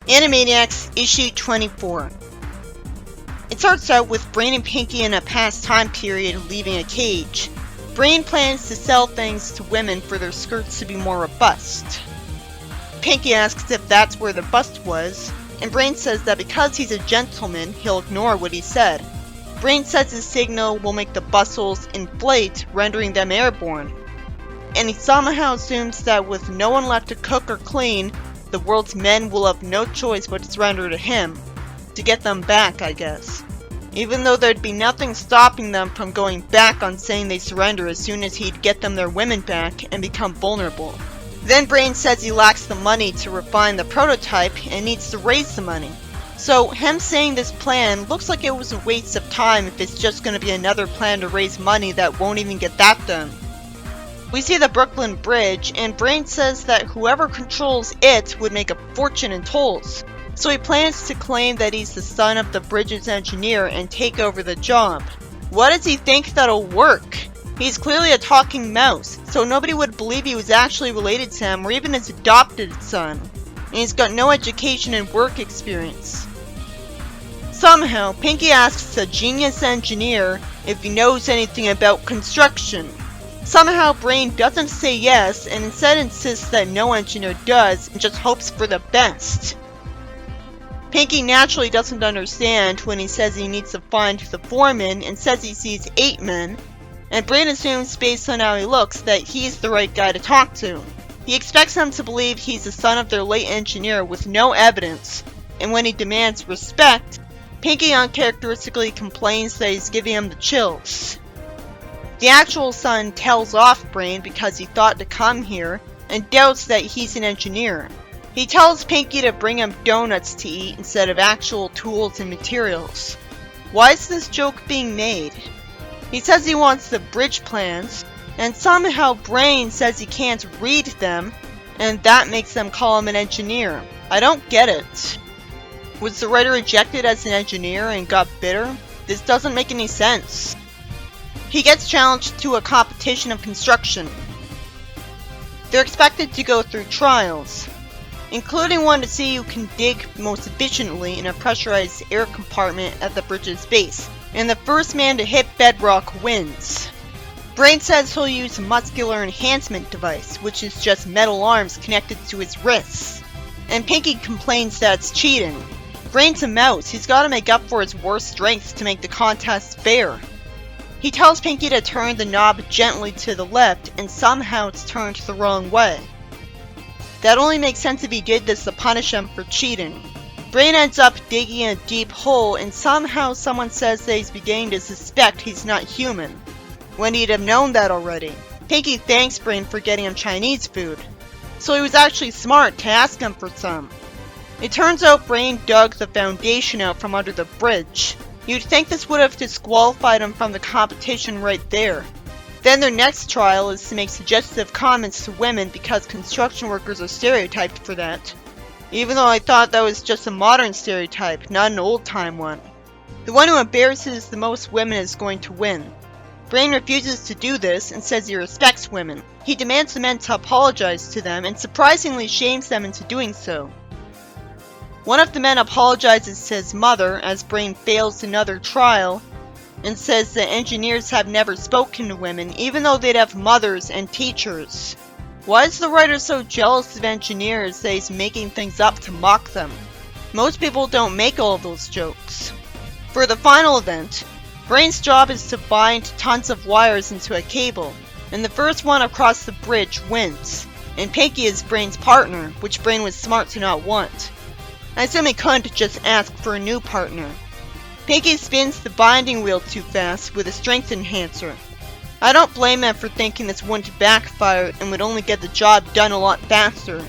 Animaniacs Issue 24. It starts out with Brain and Pinky in a past time period leaving a cage. Brain plans to sell things to women for their skirts to be more robust. Pinky asks if that's where the bust was, and Brain says that because he's a gentleman, he'll ignore what he said. Brain says his signal will make the bustles inflate, rendering them airborne. And he somehow assumes that with no one left to cook or clean, the world's men will have no choice but to surrender to him. To get them back, I guess. Even though there'd be nothing stopping them from going back on saying they surrender as soon as he'd get them their women back and become vulnerable. Then Brain says he lacks the money to refine the prototype and needs to raise the money. So him saying this plan looks like it was a waste of time if it's just going to be another plan to raise money that won't even get that done. We see the Brooklyn Bridge, and Brain says that whoever controls it would make a fortune in tolls. So he plans to claim that he's the son of the bridge's engineer and take over the job. What does he think that'll work? He's clearly a talking mouse, so nobody would believe he was actually related to him or even his adopted son. And he's got no education and work experience. Somehow, Pinky asks a genius engineer if he knows anything about construction. Somehow Brain doesn't say yes and instead insists that no engineer does and just hopes for the best. Pinky naturally doesn't understand when he says he needs to find the foreman and says he sees 8 men, and Brain assumes based on how he looks that he's the right guy to talk to. He expects him to believe he's the son of their late engineer with no evidence, and when he demands respect, Pinky uncharacteristically complains that he's giving him the chills. The actual son tells off Brain because he thought to come here and doubts that he's an engineer. He tells Pinky to bring him donuts to eat instead of actual tools and materials. Why is this joke being made? He says he wants the bridge plans, and somehow Brain says he can't read them, and that makes them call him an engineer. I don't get it. Was the writer rejected as an engineer and got bitter? This doesn't make any sense. He gets challenged to a competition of construction. They're expected to go through trials, including one to see who can dig most efficiently in a pressurized air compartment at the bridge's base, and the first man to hit bedrock wins. Brain says he'll use a muscular enhancement device, which is just metal arms connected to his wrists, and Pinky complains that it's cheating. Brain's a mouse, he's gotta make up for his worst strengths to make the contest fair. He tells Pinky to turn the knob gently to the left, and somehow it's turned the wrong way. That only makes sense if he did this to punish him for cheating. Brain ends up digging a deep hole, and somehow someone says that he's beginning to suspect he's not human, when he'd have known that already. Pinky thanks Brain for getting him Chinese food, so he was actually smart to ask him for some. It turns out Brain dug the foundation out from under the bridge. You'd think this would have disqualified him from the competition right there. Then their next trial is to make suggestive comments to women because construction workers are stereotyped for that. Even though I thought that was just a modern stereotype, not an old-time one. The one who embarrasses the most women is going to win. Brain refuses to do this and says he respects women. He demands the men to apologize to them and surprisingly shames them into doing so. One of the men apologizes to his mother as Brain fails another trial and says that engineers have never spoken to women even though they'd have mothers and teachers. Why is the writer so jealous of engineers that he's making things up to mock them? Most people don't make all of those jokes. For the final event, Brain's job is to bind tons of wires into a cable, and the first one across the bridge wins, and Pinky is Brain's partner, which Brain was smart to not want. I assume he couldn't just ask for a new partner. Pinky spins the binding wheel too fast with a strength enhancer. I don't blame him for thinking this wouldn't backfire and would only get the job done a lot faster.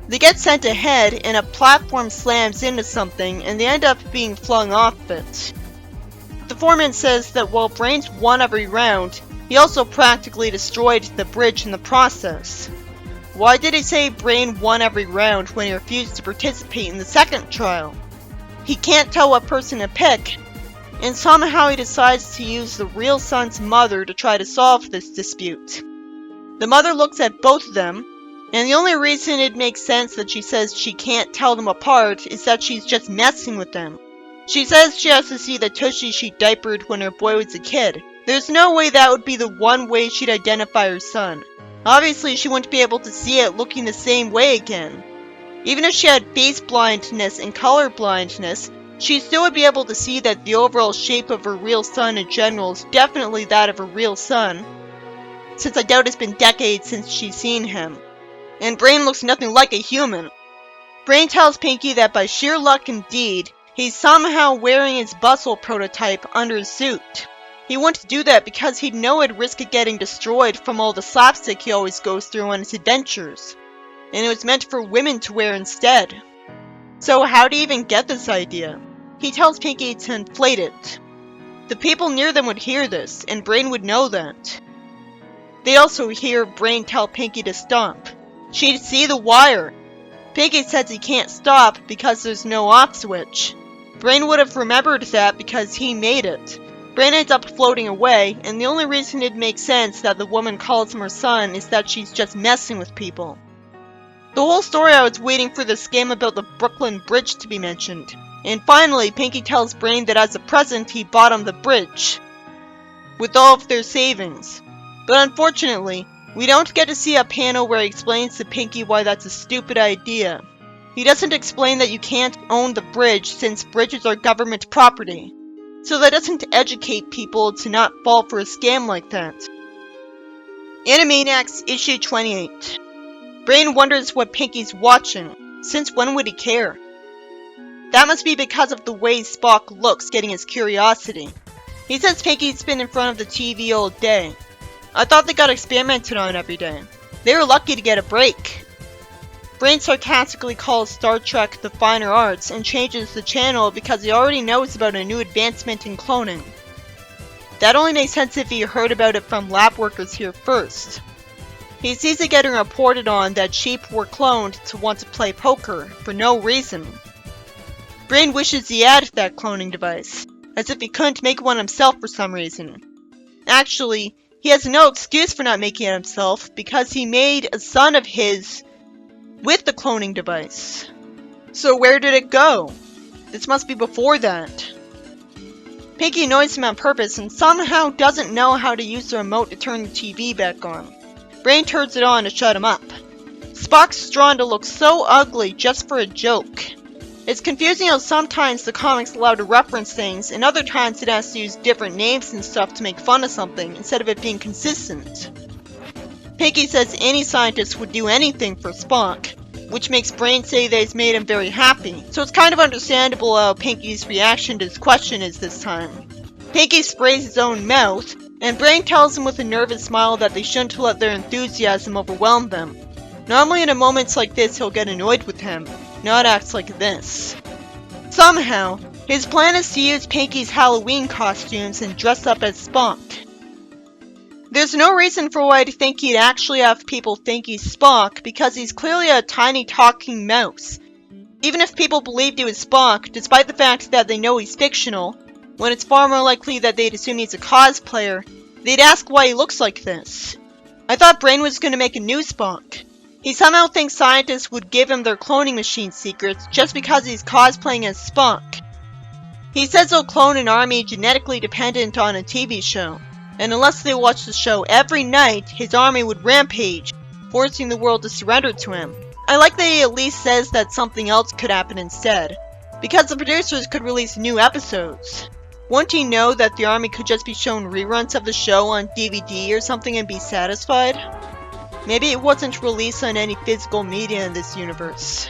They get sent ahead and a platform slams into something and they end up being flung off it. The foreman says that while Brain's won every round, he also practically destroyed the bridge in the process. Why did he say Brain won every round when he refused to participate in the second trial? He can't tell what person to pick, and somehow he decides to use the real son's mother to try to solve this dispute. The mother looks at both of them And the only reason it makes sense that she says she can't tell them apart is that she's just messing with them. She says she has to see the tushy she diapered when her boy was a kid. There's no way that would be the one way she'd identify her son. Obviously, she wouldn't be able to see it looking the same way again. Even if she had face blindness and color blindness, she still would be able to see that the overall shape of her real son in general is definitely that of her real son, since I doubt it's been decades since she's seen him. And Brain looks nothing like a human. Brain tells Pinky that by sheer luck indeed, he's somehow wearing his bustle prototype under his suit. He wouldn't do that because he'd know it'd risk it getting destroyed from all the slapstick he always goes through on his adventures, and it was meant for women to wear instead. So how'd he even get this idea? He tells Pinky to inflate it. The people near them would hear this, and Brain would know that. They also hear Brain tell Pinky to stop. She'd see the wire. Pinky says he can't stop because there's no off switch. Brain would have remembered that because he made it. Brain ends up floating away, and the only reason it makes sense that the woman calls him her son is that she's just messing with people. The whole story I was waiting for this game about the Brooklyn Bridge to be mentioned. And finally, Pinky tells Brain that as a present he bought him the bridge, with all of their savings. But unfortunately, we don't get to see a panel where he explains to Pinky why that's a stupid idea. He doesn't explain that you can't own the bridge since bridges are government property. So that doesn't educate people to not fall for a scam like that. Animaniacs issue 28. Brain wonders what Pinky's watching. Since when would he care? That must be because of the way Spock looks getting his curiosity. He says Pinky's been in front of the TV all day. I thought they got experimented on every day. They were lucky to get a break. Brain sarcastically calls Star Trek the finer arts and changes the channel because he already knows about a new advancement in cloning. That only makes sense if he heard about it from lab workers here first. He sees it getting reported on that sheep were cloned to want to play poker for no reason. Brain wishes he had that cloning device, as if he couldn't make one himself for some reason. Actually, he has no excuse for not making it himself because he made a son of his with the cloning device. So where did it go? This must be before that. Pinky annoys him on purpose and somehow doesn't know how to use the remote to turn the TV back on. Brain turns it on to shut him up. Spock's drawn to look so ugly just for a joke. It's confusing how sometimes the comic's allowed to reference things and other times it has to use different names and stuff to make fun of something instead of it being consistent. Pinky says any scientist would do anything for Spock, which makes Brain say that he's made him very happy, so it's kind of understandable how Pinky's reaction to his question is this time. Pinky sprays his own mouth, and Brain tells him with a nervous smile that they shouldn't let their enthusiasm overwhelm them. Normally in a moment like this he'll get annoyed with him, not act like this. Somehow, his plan is to use Pinky's Halloween costumes and dress up as Spock. There's no reason for why I think he'd actually have people think he's Spock because he's clearly a tiny talking mouse. Even if people believed he was Spock, despite the fact that they know he's fictional, when it's far more likely that they'd assume he's a cosplayer, they'd ask why he looks like this. I thought Brain was going to make a new Spock. He somehow thinks scientists would give him their cloning machine secrets just because he's cosplaying as Spock. He says he'll clone an army genetically dependent on a TV show, and unless they watch the show every night, his army would rampage, forcing the world to surrender to him. I like that he at least says that something else could happen instead, because the producers could release new episodes. Wouldn't he know that the army could just be shown reruns of the show on DVD or something and be satisfied? Maybe it wasn't released on any physical media in this universe.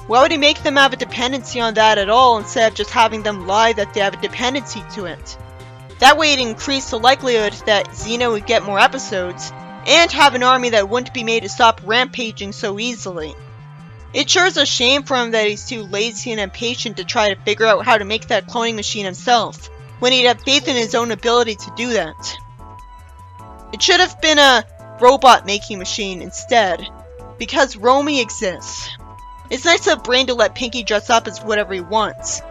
Why would he make them have a dependency on that at all instead of just having them lie that they have a dependency to it? That way it'd increase the likelihood that Xena would get more episodes, and have an army that wouldn't be made to stop rampaging so easily. It sure is a shame for him that he's too lazy and impatient to try to figure out how to make that cloning machine himself, when he'd have faith in his own ability to do that. It should have been a robot making machine instead, because Romy exists. It's nice of Brain to let Pinky dress up as whatever he wants.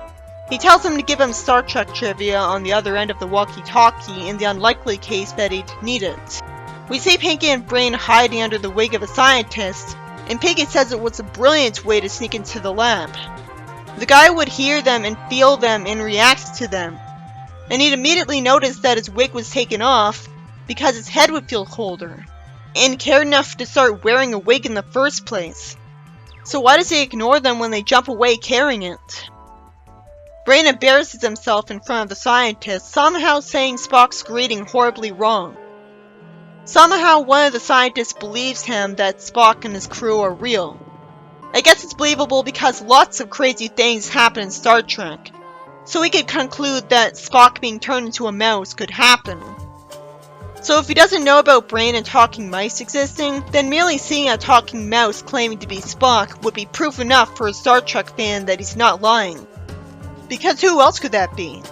He tells him to give him Star Trek trivia on the other end of the walkie-talkie in the unlikely case that he'd need it. We see Pinky and Brain hiding under the wig of a scientist, and Pinky says it was a brilliant way to sneak into the lab. The guy would hear them and feel them and react to them, and he'd immediately notice that his wig was taken off because his head would feel colder, and cared enough to start wearing a wig in the first place. So why does he ignore them when they jump away carrying it? Brain embarrasses himself in front of the scientist, somehow saying Spock's greeting horribly wrong. Somehow one of the scientists believes him that Spock and his crew are real. I guess it's believable because lots of crazy things happen in Star Trek, so we could conclude that Spock being turned into a mouse could happen. So if he doesn't know about Brain and talking mice existing, then merely seeing a talking mouse claiming to be Spock would be proof enough for a Star Trek fan that he's not lying. Because who else could that be?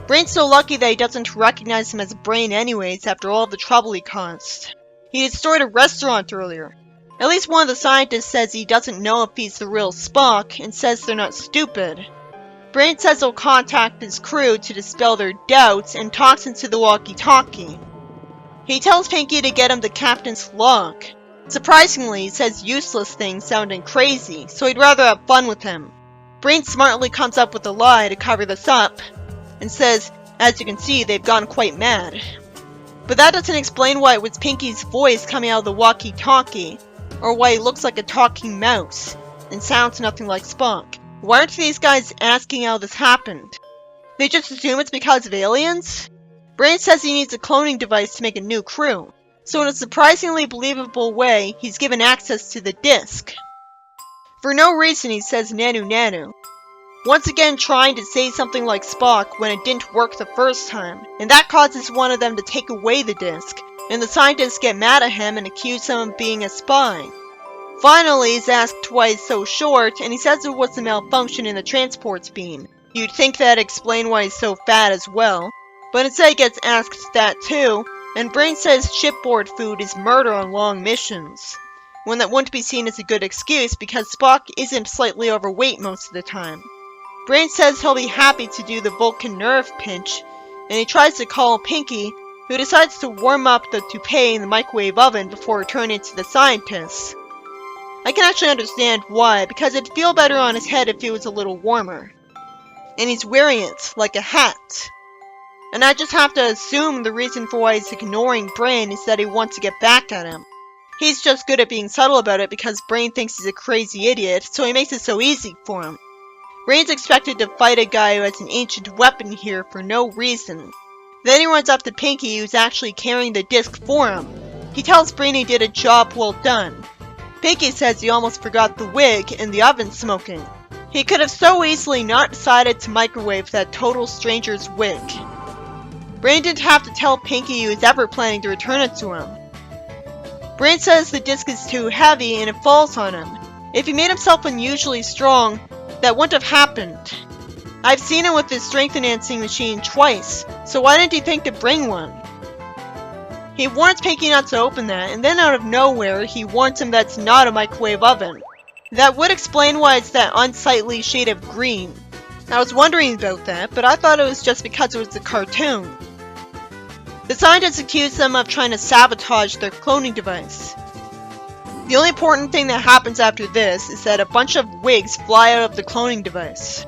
Brain's so lucky that he doesn't recognize him as Brain anyways after all the trouble he caused. He destroyed a restaurant earlier. At least one of the scientists says he doesn't know if he's the real Spock and says they're not stupid. Brain says he'll contact his crew to dispel their doubts and talks into the walkie-talkie. He tells Pinky to get him the captain's log. Surprisingly, he says useless things sounding crazy, so he'd rather have fun with him. Brain smartly comes up with a lie to cover this up, and says, as you can see, they've gone quite mad. But that doesn't explain why it was Pinky's voice coming out of the walkie-talkie, or why he looks like a talking mouse, and sounds nothing like Spock. Why aren't these guys asking how this happened? They just assume it's because of aliens? Brain says he needs a cloning device to make a new crew, so in a surprisingly believable way, he's given access to the disk. For no reason he says Nanu Nanu, once again trying to say something like Spock when it didn't work the first time, and that causes one of them to take away the disk, and the scientists get mad at him and accuse him of being a spy. Finally, he's asked why he's so short, and he says it was a malfunction in the transport beam. You'd think that'd explain why he's so fat as well, but instead he gets asked that too, and Brain says shipboard food is murder on long missions, when that wouldn't be seen as a good excuse because Spock isn't slightly overweight most of the time. Brain says he'll be happy to do the Vulcan nerve pinch, and he tries to call Pinky, who decides to warm up the toupee in the microwave oven before returning to the scientists. I can actually understand why, because it'd feel better on his head if it was a little warmer. And he's wearing it, like a hat. And I just have to assume the reason for why he's ignoring Brain is that he wants to get back at him. He's just good at being subtle about it because Brain thinks he's a crazy idiot, so he makes it so easy for him. Brain's expected to fight a guy who has an ancient weapon here for no reason. Then he runs up to Pinky, who's actually carrying the disc for him. He tells Brain he did a job well done. Pinky says he almost forgot the wig and the oven smoking. He could have so easily not decided to microwave that total stranger's wig. Brain didn't have to tell Pinky he was ever planning to return it to him. Brain says the disc is too heavy and it falls on him. If he made himself unusually strong, that wouldn't have happened. I've seen him with his strength enhancing machine twice, so why didn't he think to bring one? He warns Pinky not to open that, and then out of nowhere, he warns him that's not a microwave oven. That would explain why it's that unsightly shade of green. I was wondering about that, but I thought it was just because it was a cartoon. The scientists accuse them of trying to sabotage their cloning device. The only important thing that happens after this is that a bunch of wigs fly out of the cloning device.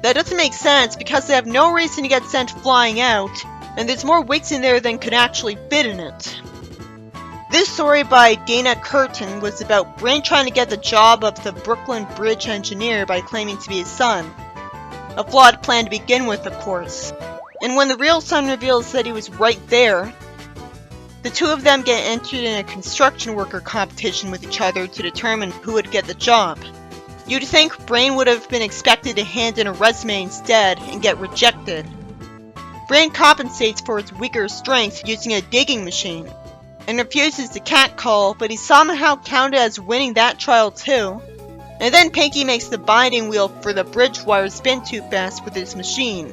That doesn't make sense because they have no reason to get sent flying out, and there's more wigs in there than could actually fit in it. This story by Dana Curtin was about Brain trying to get the job of the Brooklyn Bridge engineer by claiming to be his son. A flawed plan to begin with, of course. And when the real son reveals that he was right there, the two of them get entered in a construction worker competition with each other to determine who would get the job. You'd think Brain would have been expected to hand in a resume instead and get rejected. Brain compensates for his weaker strength using a digging machine, and refuses the catcall, but he's somehow counted as winning that trial too. And then Pinky makes the binding wheel for the bridge wire spin too fast with his machine.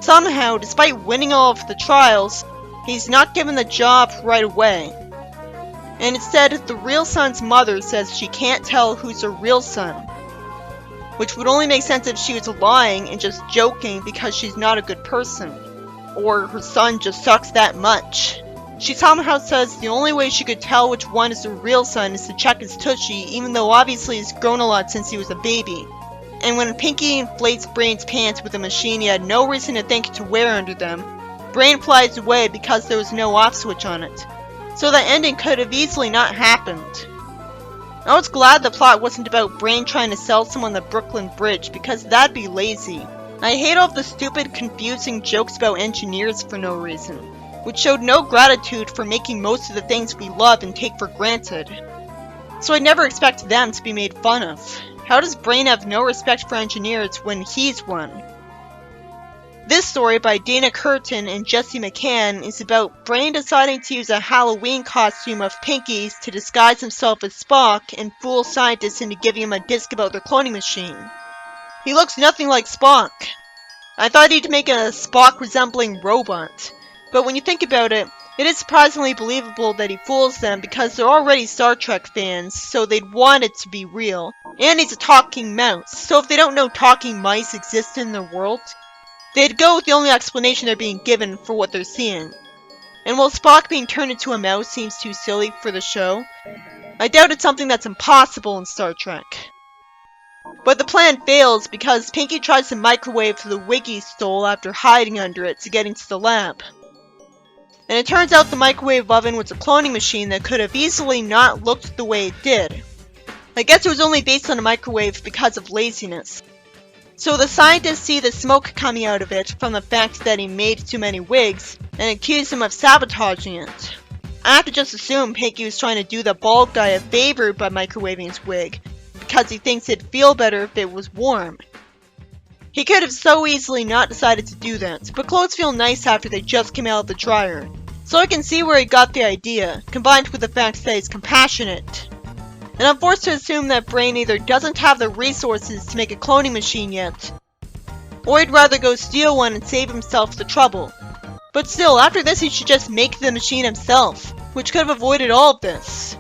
Somehow, despite winning all of the trials, he's not given the job right away. And instead, the real son's mother says she can't tell who's her real son. Which would only make sense if she was lying and just joking because she's not a good person. Or her son just sucks that much. She somehow says the only way she could tell which one is the real son is to check his tushy, even though obviously he's grown a lot since he was a baby. And when Pinky inflates Brain's pants with a machine he had no reason to think to wear under them, Brain flies away because there was no off switch on it. So that ending could have easily not happened. I was glad the plot wasn't about Brain trying to sell someone the Brooklyn Bridge, because that'd be lazy. I hate all the stupid, confusing jokes about engineers for no reason, which showed no gratitude for making most of the things we love and take for granted. So I never expect them to be made fun of. How does Brain have no respect for engineers when he's one? This story by Dana Curtin and Jesse McCann is about Brain deciding to use a Halloween costume of Pinky's to disguise himself as Spock and fool scientists into giving him a disc about their cloning machine. He looks nothing like Spock. I thought he'd make a Spock-resembling robot. But when you think about it, it is surprisingly believable that he fools them because they're already Star Trek fans, so they'd want it to be real. And he's a talking mouse, so if they don't know talking mice exist in their world, they'd go with the only explanation they're being given for what they're seeing. And while Spock being turned into a mouse seems too silly for the show, I doubt it's something that's impossible in Star Trek. But the plan fails because Pinky tries to microwave the wig he stole after hiding under it to get into the lab. And it turns out the microwave oven was a cloning machine that could have easily not looked the way it did. I guess it was only based on a microwave because of laziness. So the scientists see the smoke coming out of it from the fact that he made too many wigs, and accuse him of sabotaging it. I have to just assume Pinky was trying to do the bald guy a favor by microwaving his wig, because he thinks it'd feel better if it was warm. He could have so easily not decided to do that, but clothes feel nice after they just came out of the dryer. So I can see where he got the idea, combined with the fact that he's compassionate. And I'm forced to assume that Brain either doesn't have the resources to make a cloning machine yet, or he'd rather go steal one and save himself the trouble. But still, after this he should just make the machine himself, which could have avoided all of this.